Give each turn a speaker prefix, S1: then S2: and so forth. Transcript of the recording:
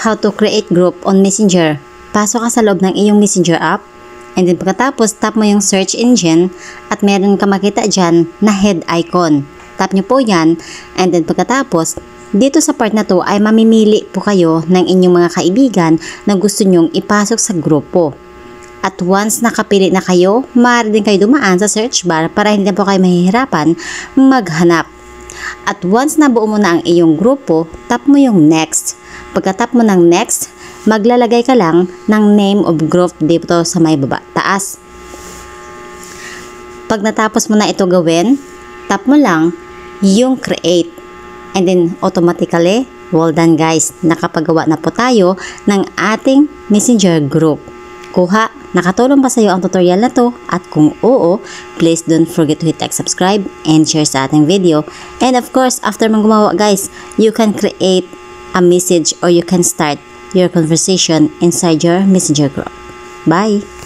S1: how to create group on Messenger. Pasok ka sa loob ng iyong Messenger app, and then pagkatapos tap mo yung search engine at meron ka makita dyan na head icon. Tap nyo po yan, and then pagkatapos dito sa part na to ay mamimili po kayo ng inyong mga kaibigan na gusto nyong ipasok sa grupo. At once nakapili na kayo, maaari din kayo dumaan sa search bar para hindi po kayo mahihirapan maghanap. At once nabuo mo na ang iyong grupo, tap mo yung next. Pagka-tap mo ng next, maglalagay ka lang ng name of group dito sa may baba taas. Pag natapos mo na ito gawin, tap mo lang yung create. And then automatically, well done guys, nakapagawa na po tayo ng ating Messenger group. Kuha, nakatulong ba sa iyo ang tutorial na to? At kung oo, please don't forget to hit like, subscribe, and share sa ating video. And of course, after mong gumawa guys, you can create a message or you can start your conversation inside your Messenger group. Bye!